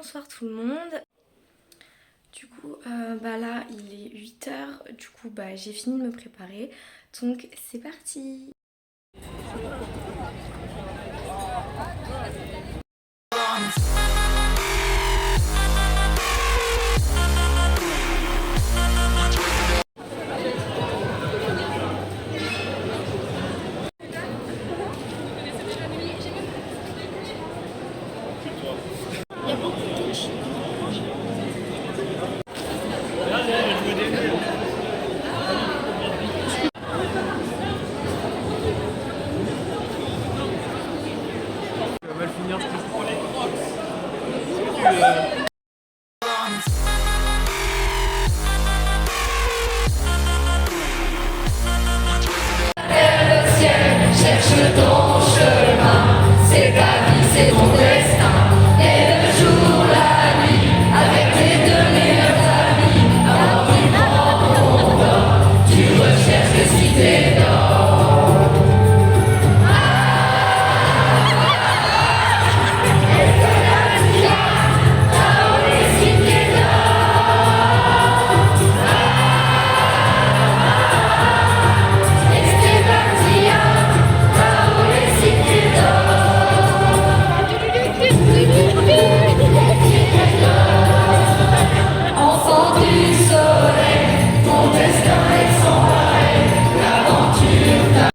bonsoir tout le monde. Du coup, là il est 8h, du coup j'ai fini de me préparer, donc c'est parti. Il y a beaucoup de touches. Mal finir, cherche ton chemin, c'est ta vie, c'est ton destin. Et le jour, la nuit, avec tes deux meilleurs amis. Alors tu prends ton temps, tu recherches les cités d'or. Est-ce que la vie a là-haut les cités d'or? Est-ce que t'es parti là-haut les cités d'or? Enfant du soleil, ton destin est sans pareil, l'aventure t'a...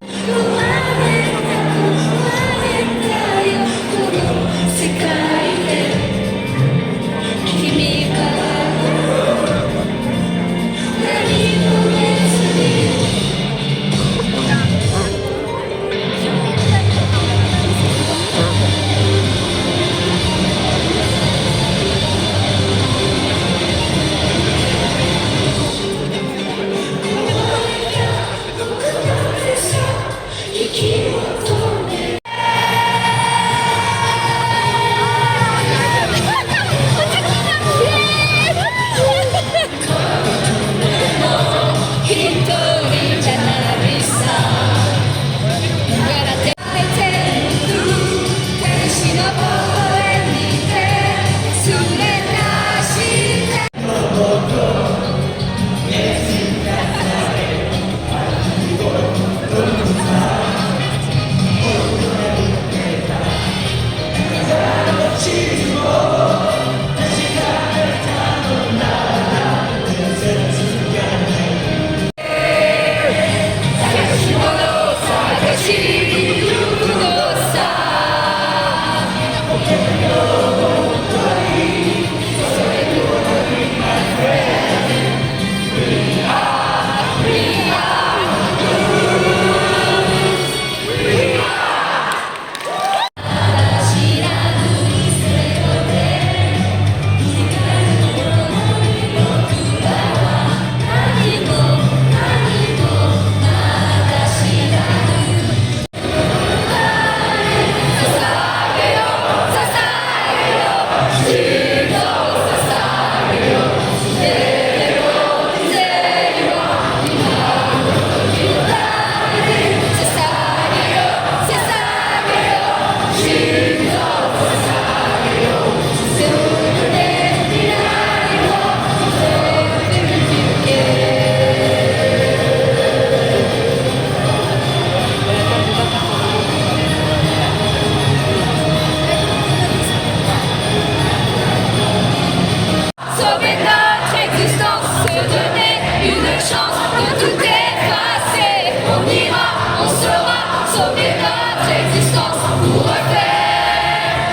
Sauver notre existence, se donner une chance de tout effacer. On ira, on saura sauver notre existence pour refaire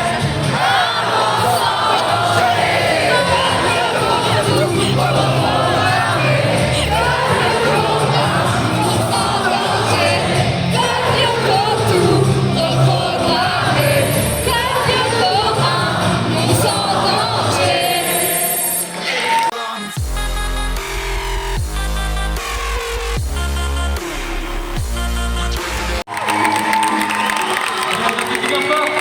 un monde sans changer. enfants.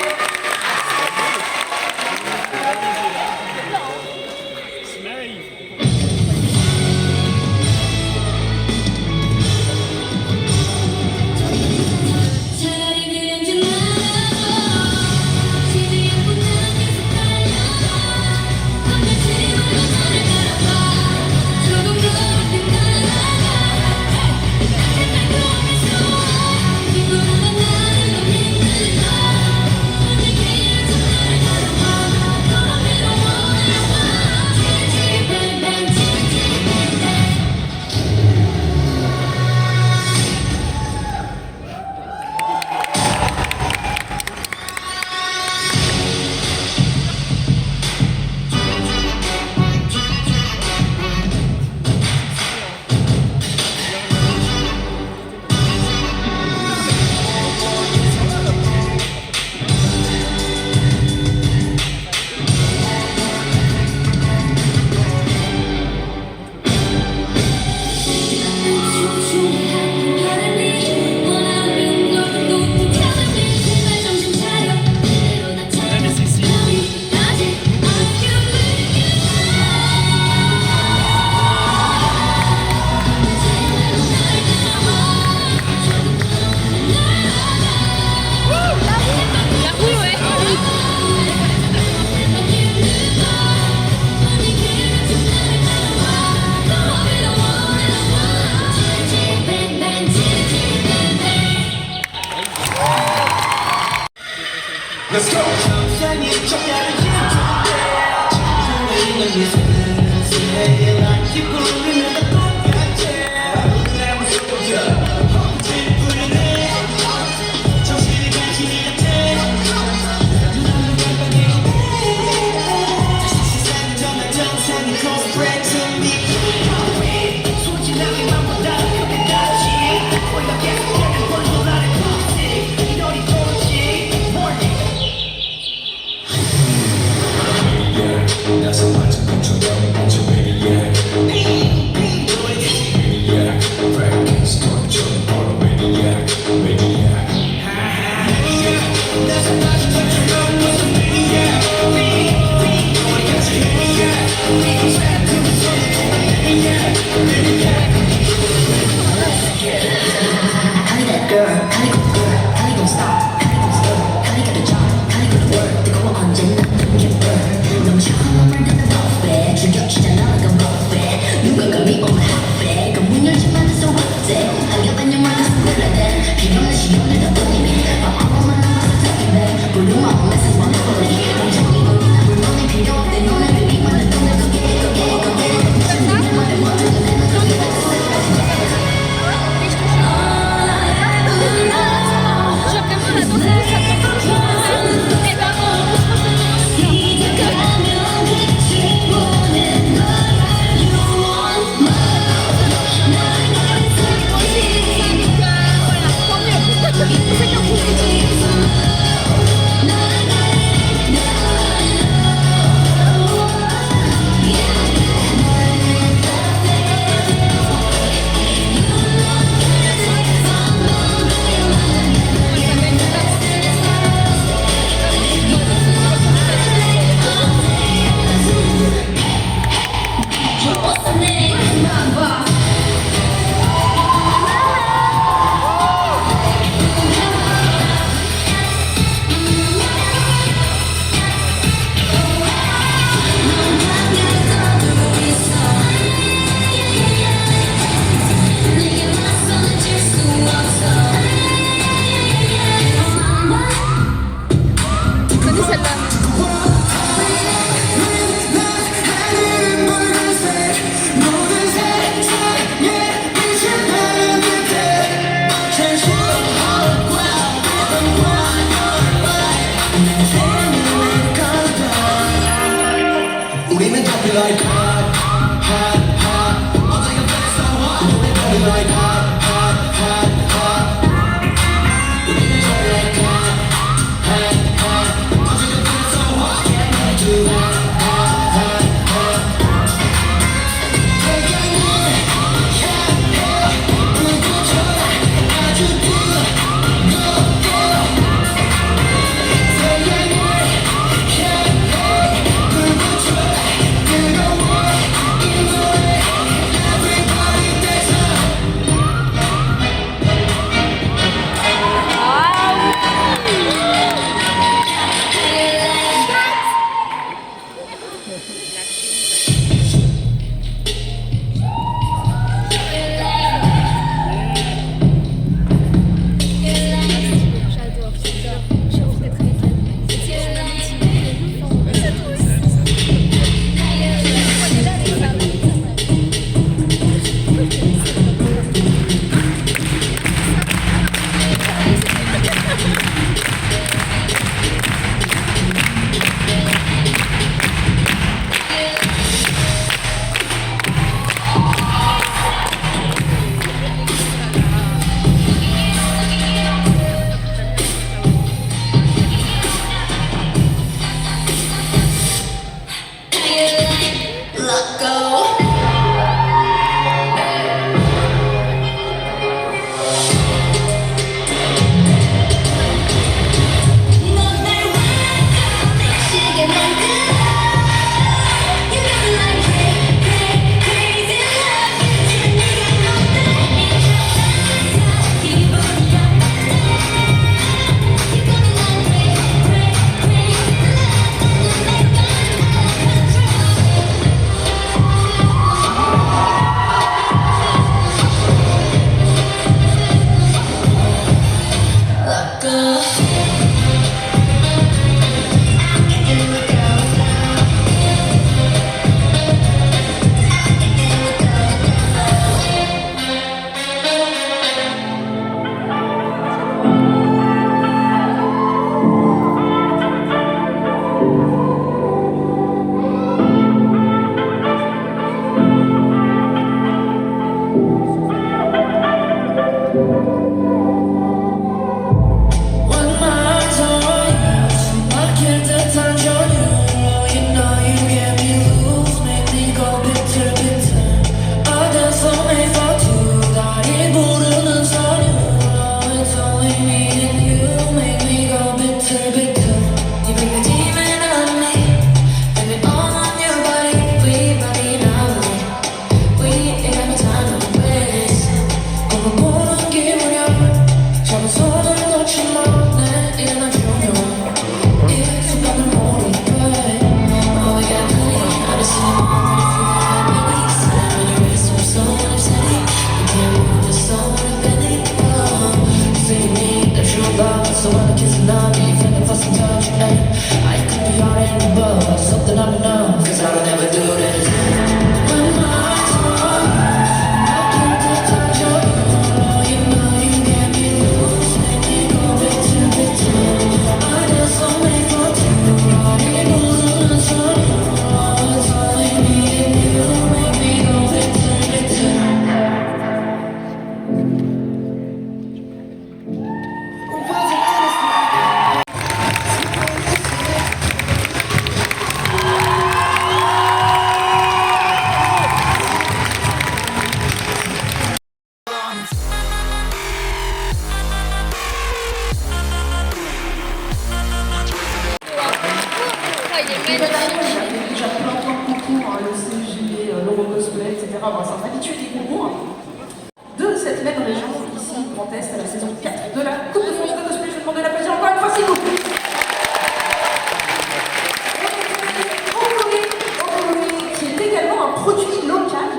Let's go. 천천히 적다른 힘 기쁘면 다 똑같아. 내가 쏟아 허벅지를 부리네. 정신이 간신히 같아. 눈앞을 깜빡이고 다시 세상을 떠나 정상이 cosplay to me. 소진하게만 보다 크게 다지. 우리가 계속되는 벌써 나를 굽지. 이러니 도지 morning. 나서 완전 control. love, so when I kiss love, you feeling for some touch, I could be all in the bug, something I don't know, 'cause I would never do this. When my eyes are on, I can't touch you. You know you get me loose, make me go bit to bit to. I just so made for two, it goes on the sun. It's all I need, you make me go bit to bit to. J'avais déjà plein de concours, le CG, l'Eurocosplay, etc. Bon, c'est un habitué des concours. De cette même région, ici, Grand Est, à la saison 4 de la Coupe de France de cosplay. Je vais demander l'applaudir encore une fois, s'il vous plaît. Ogoé, qui est également un produit local,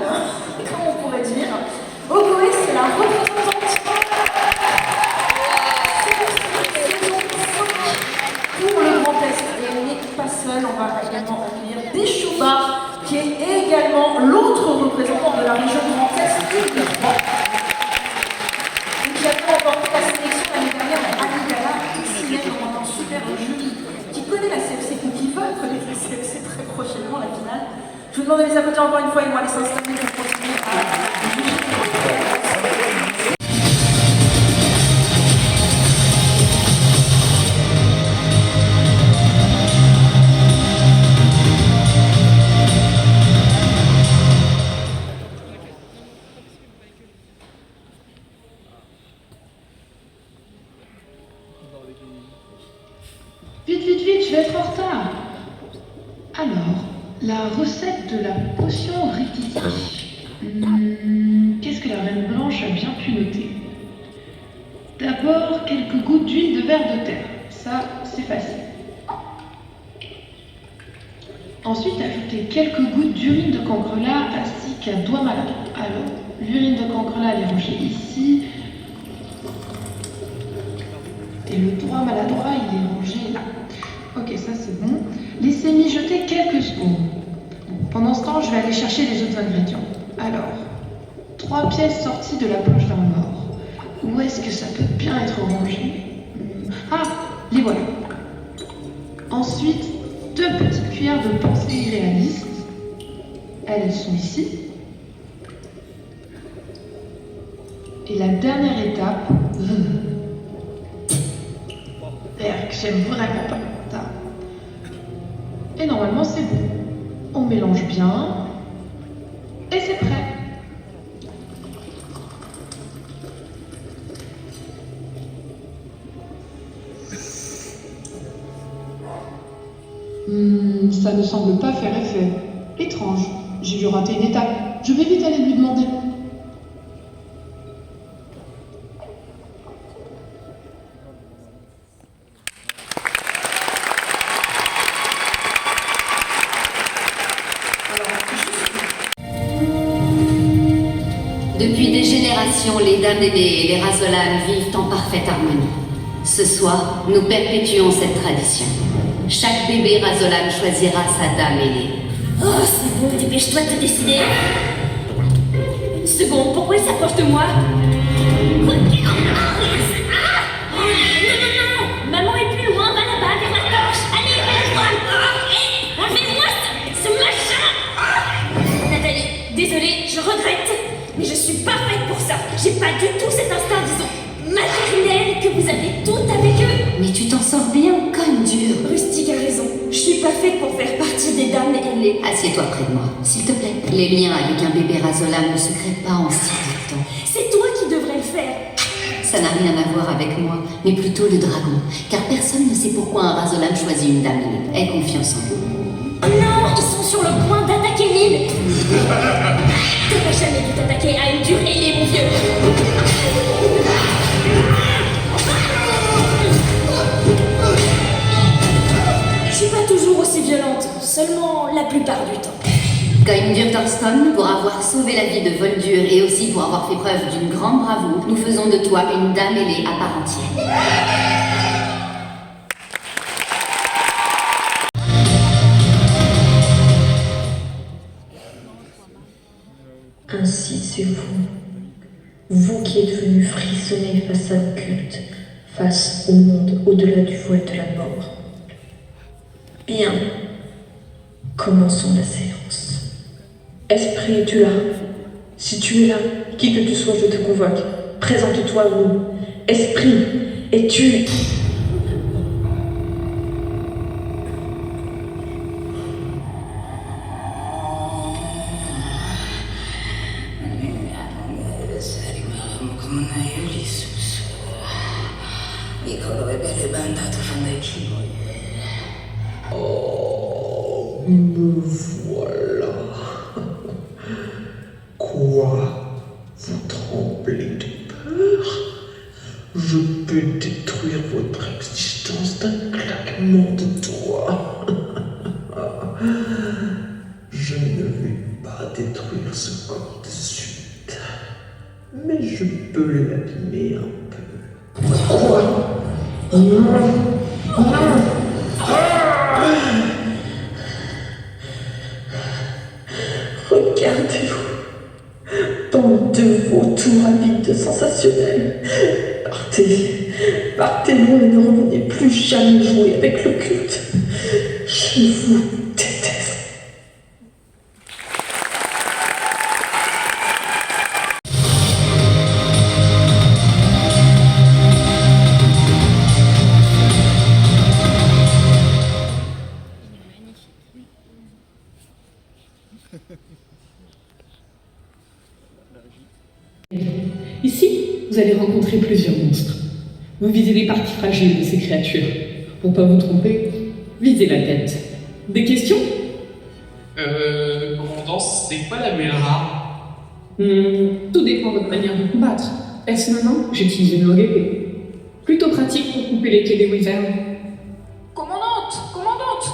comme on pourrait dire. Ogoé, c'est la représentante pour le Grand Est. Et on n'est pas seul, on va également accueillir Deshuba, qui est également l'autre représentant de la région Grand Est Île-de-France. Et qui a remporté la sélection l'année dernière à Aligala, ici même dans un super jury, qui connaît la CFC ou qui va connaître la CFC très prochainement, la finale. Je vous demande de les applaudir encore une fois et moi les s'installer pour continuer à juger. Vite, vite, vite, je vais être en retard. Alors, la recette de la potion Rikiki. Qu'est-ce que la reine blanche a bien pu noter? D'abord, quelques gouttes d'huile de ver de terre. Ça, c'est facile. Ensuite, ajouter quelques gouttes d'urine de cancrelat ainsi qu'un doigt maladroit. Alors, l'urine de cancrelat, elle est rangée ici. Et le doigt maladroit, il est rangé là. Ok, ça c'est bon. Laissez mijoter quelques secondes. Pendant ce temps, je vais aller chercher les autres ingrédients. Alors, 3 pièces sorties de la poche d'un mort. Où est-ce que ça peut bien être rangé? Ah, les voilà. Ensuite, 2 petites cuillères de pensée irréaliste. Elles sont ici. Et la dernière étape... que j'aime vraiment pas ça. Et normalement c'est bon. On mélange bien et c'est prêt. Ça ne semble pas faire effet. Étrange. J'ai dû rater une étape. Je vais vite aller lui demander. Depuis des générations, les dames aînées et les Razolan vivent en parfaite harmonie. Ce soir, nous perpétuons cette tradition. Chaque bébé Razolan choisira sa dame aînée. Oh, c'est bon, dépêche-toi de te décider. Une seconde, pourquoi il s'approche de moi? Quoi? Ah! Oh, non! Maman est plus loin, va là-bas, vers la torche. Allez, va la voir. Enlevez-moi ce machin. Nathalie, désolée, je regrette. Mais je suis pas faite pour ça. J'ai pas du tout cet instinct, disons, maternel que vous avez tout avec eux. Mais tu t'en sors bien comme dur. Rustic a raison. Je suis pas faite pour faire partie des dames ailées. Assieds-toi près de moi, s'il te plaît. Les liens avec un bébé Razolan ne se créent pas en si peu de temps. C'est toi qui devrais le faire. Ça n'a rien à voir avec moi, mais plutôt le dragon. Car personne ne sait pourquoi un Razolan choisit une dame aînée. Aie confiance en vous. Oh non, ils sont sur le point d'attaquer l'île. T'aurais jamais dû t'attaquer à une dure ailée, mon vieux. Je suis pas toujours aussi violente, seulement la plupart du temps. Heimdall Thurston, pour avoir sauvé la vie de Voldur et aussi pour avoir fait preuve d'une grande bravoure, nous faisons de toi une dame ailée à part entière. Ainsi, c'est vous. Vous qui êtes venu frissonner face à l'occulte, face au monde au-delà du voile de la mort. Bien. Commençons la séance. Esprit, es-tu là? Si tu es là, qui que tu sois, je te convoque. Présente-toi à nous. Esprit, es-tu... Oh, me voilà. Quoi? Vous tremblez de peur? Je peux détruire votre existence d'un claquement de doigts. Je ne vais pas détruire ce corps de suite, mais je peux l'abîmer un peu. Quoi? Regardez-vous, bande de vautours avides sensationnels. Partez loin et ne revenez plus jamais jouer avec l'occulte. Je vous déteste. Ici, vous allez rencontrer plusieurs monstres. Vous visez les parties fragiles de ces créatures. Pour ne pas vous tromper, visez la tête. Des questions? Commandant, c'est quoi la Muelra? Tout dépend de votre manière de combattre. Personnellement, j'utilise une longue épée. Plutôt pratique pour couper les quais des wyverns. Commandante,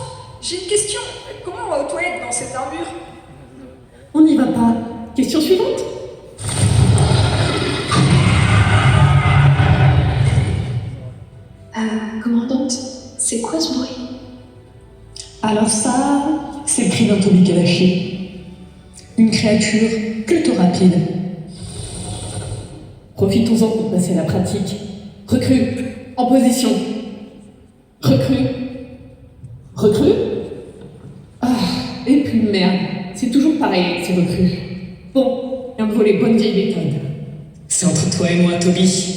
j'ai une question. Comment on va aux toilettes dans cette armure? On n'y va pas. Question suivante? Commandante, c'est quoi ce bruit? Alors ça, c'est le cri d'un Toby Kalashi. Une créature plutôt rapide. Profitons-en pour passer à la pratique. Recrue, en position. Recrue. Ah, et puis merde, c'est toujours pareil avec ces recrues. Bon, un peu les bonnes vieilles méthodes. C'est entre toi et moi, Toby.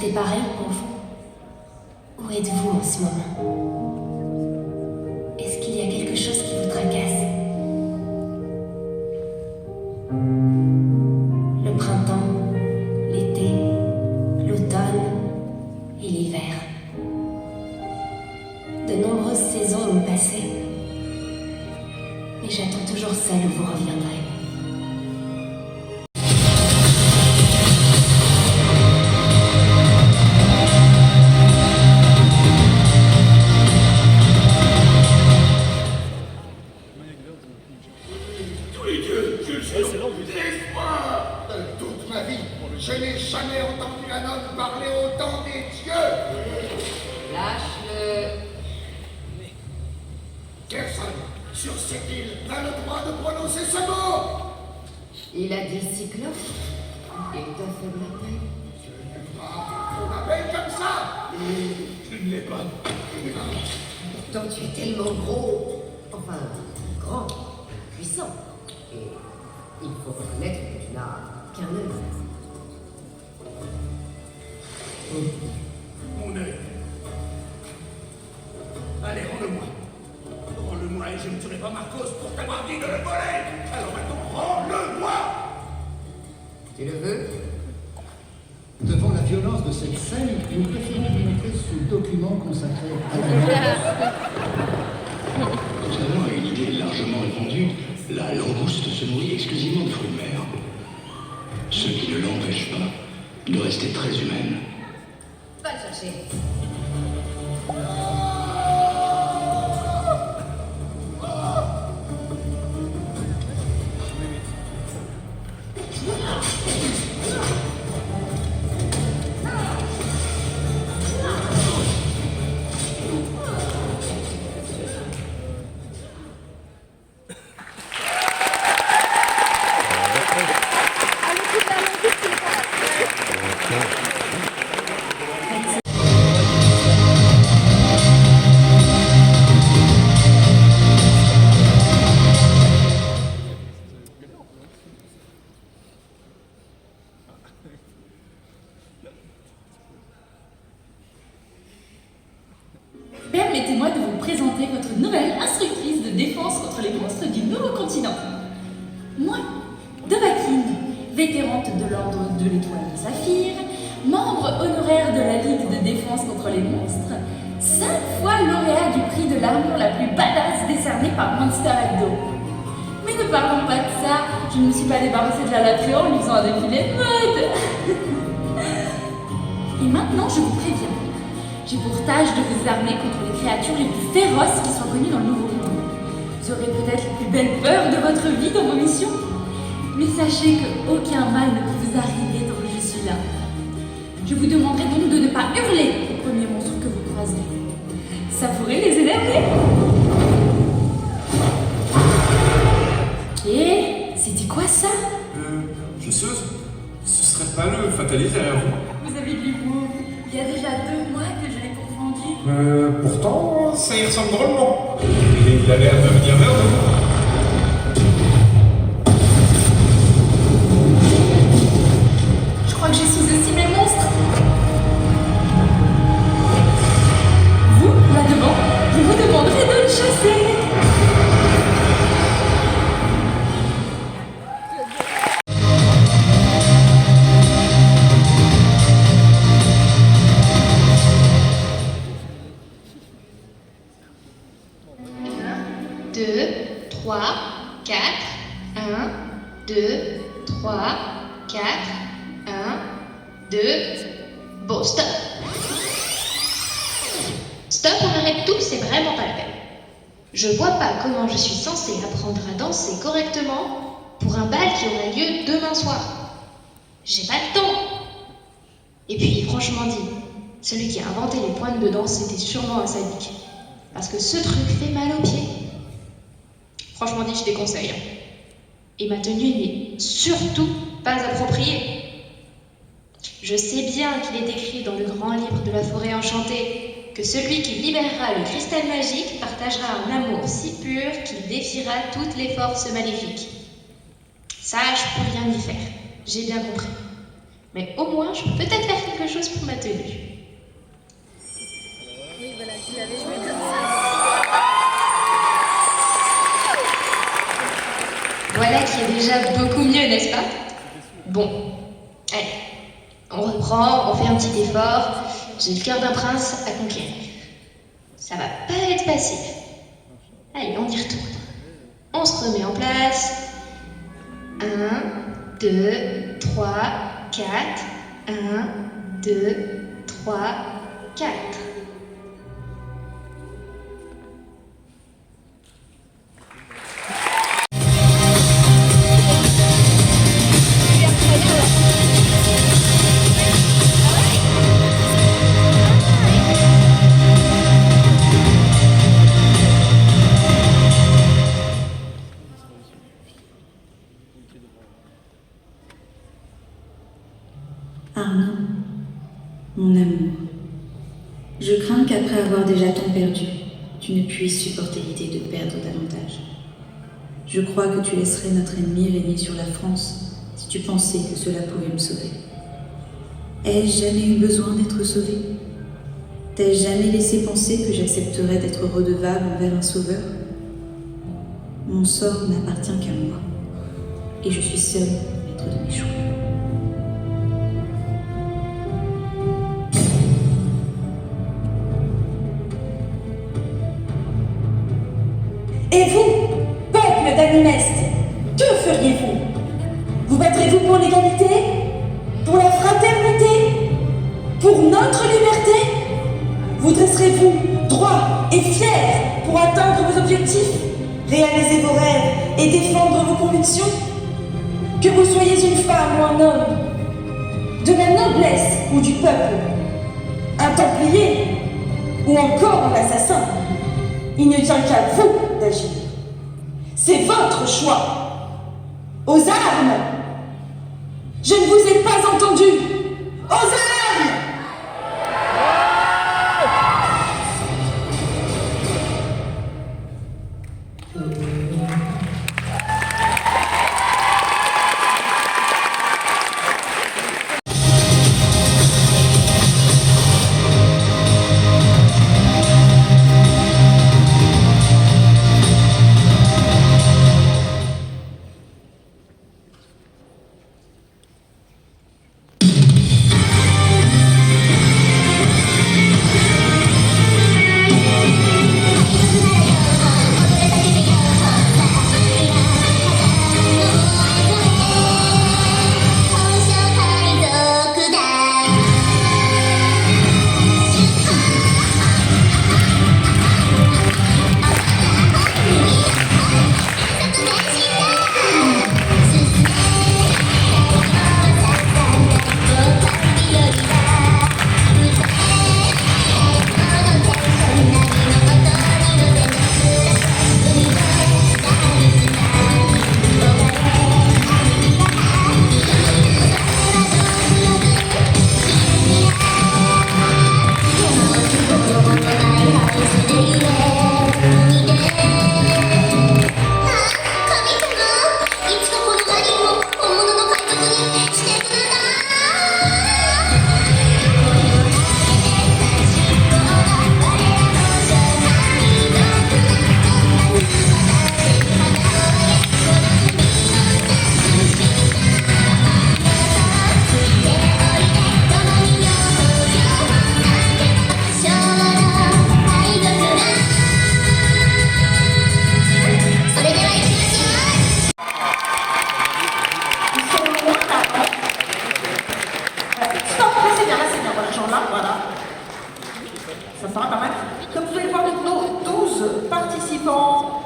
fait pareil pour vous? Où êtes-vous en ce moment? Est-ce qu'il y a quelque chose qui vous tracasse? Le printemps, l'été, l'automne et l'hiver. De nombreuses saisons ont passé, mais j'attends toujours celle où vous reviendrez. Tous les dieux, Jules, laisse-moi! Toute ma vie, je n'ai jamais entendu un homme parler autant des dieux! Lâche-le. Personne sur cette île n'a le droit de prononcer ce mot! Il a dit Cyclope. Il t'a fait de la peine. On m'appelle comme ça! Je ne l'ai pas. Pourtant, tu es tellement gros. Enfin, grand, puissant. Et il faut reconnaître que tu n'as qu'un œil. Mon œil. Allez, rends-le-moi. Rends-le-moi et je ne tuerai pas Marcos pour t'avoir dit de le voler! Alors maintenant, rends-le-moi! Tu le veux? Devant la violence de cette scène, nous préférons vous montrer ce document consacré à la Contrairement à une idée largement répandue, la langouste se nourrit exclusivement de fruits de mer. Ce qui ne l'empêche pas de rester très humaine. Va le chercher. Permettez-moi de vous présenter votre nouvelle instructrice de défense contre les monstres du nouveau continent. Moi, Dovahkiin, vétérante de l'ordre de l'étoile de Saphir, membre honoraire de la Ligue de défense contre les monstres, 5 fois lauréat du prix de l'armure la plus badass décerné par Monster Ado. Mais ne parlons pas de ça, je ne me suis pas débarrassée de la latrée en lui faisant un défilé de mode. Et maintenant, je vous préviens. J'ai pour tâche de vous armer contre les créatures les plus féroces qui soient connues dans le Nouveau Monde. Vous aurez peut-être les plus belles peurs de votre vie dans vos missions, mais sachez qu'aucun mal ne peut vous arriver tant que je suis là. Je vous demanderai donc de ne pas hurler au premier monstre que vous croiserez. Ça pourrait les énerver. Ok, c'était quoi ça? Chasseuse? Ce serait pas le fataliste derrière vous? Vous avez de l'humour. Il y a déjà 2 mois que je l'ai confondu. Pourtant, ça y ressemble drôlement. Et il a l'air de venir vers nous. Je crois que j'ai sous-estimé le monstre. Vous, là devant, je vous demanderai de le chasser. Bon, stop. Stop, on arrête tout, c'est vraiment pas la peine. Je vois pas comment je suis censée apprendre à danser correctement pour un bal qui aura lieu demain soir. J'ai pas le temps. Et puis, franchement dit, celui qui a inventé les pointes de danse était sûrement un sadique. Parce que ce truc fait mal aux pieds. Franchement dit, je déconseille. Et ma tenue n'est surtout pas appropriée. Je sais bien qu'il est écrit dans le grand livre de la forêt enchantée que celui qui libérera le cristal magique partagera un amour si pur qu'il défiera toutes les forces maléfiques. Ça, je peux rien y faire. J'ai bien compris. Mais au moins, je peux peut-être faire quelque chose pour ma tenue. Oui, voilà, je l'avais joué comme ça. Voilà qui est déjà beaucoup mieux, n'est-ce pas? Bon, allez, on reprend, on fait un petit effort. J'ai le cœur d'un prince à conquérir. Ça va pas être facile. Allez, on y retourne. On se remet en place. 1, 2, 3, 4. 1, 2, 3, 4. Arnaud, mon amour, je crains qu'après avoir déjà tant perdu, tu ne puisses supporter l'idée de perdre davantage. Je crois que tu laisserais notre ennemi régner sur la France si tu pensais que cela pouvait me sauver. Ai-je jamais eu besoin d'être sauvé? T'ai-je jamais laissé penser que j'accepterais d'être redevable envers un sauveur? Mon sort n'appartient qu'à moi, et je suis seule maître de mes choix. Et vous, peuple d'Animeste, que feriez-vous? Vous battrez-vous pour l'égalité? Pour la fraternité? Pour notre liberté? Vous dresserez-vous droit et fier pour atteindre vos objectifs, réaliser vos rêves et défendre vos convictions? Que vous soyez une femme ou un homme, de la noblesse ou du peuple, un templier ou encore un assassin, il ne tient qu'à vous d'agir. C'est votre choix. Aux armes! Je ne vous ai pas entendu. Aux armes!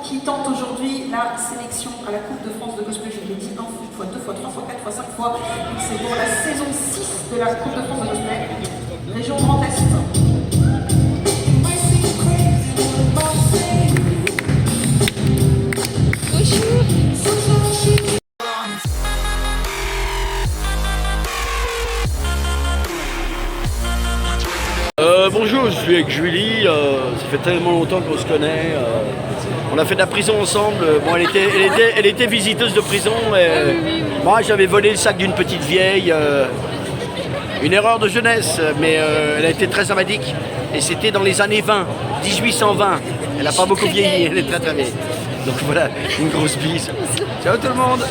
qui tente aujourd'hui la sélection à la Coupe de France de cosplay. Je l'ai dit 1 fois, 2 fois, 3 fois, 4 fois, 5 fois. C'est pour la saison 6 de la Coupe de France de cosplay. Région Grand Est. Bonjour, je suis avec Julie, ça fait tellement longtemps qu'on se connaît, on a fait de la prison ensemble, bon, elle était visiteuse de prison, et moi j'avais volé le sac d'une petite vieille, Une erreur de jeunesse, mais elle a été très sympathique. Et c'était dans les années 20, 1820. Elle n'a pas beaucoup vieilli, elle est très très vieille. Donc voilà, une grosse bise. Ciao tout le monde.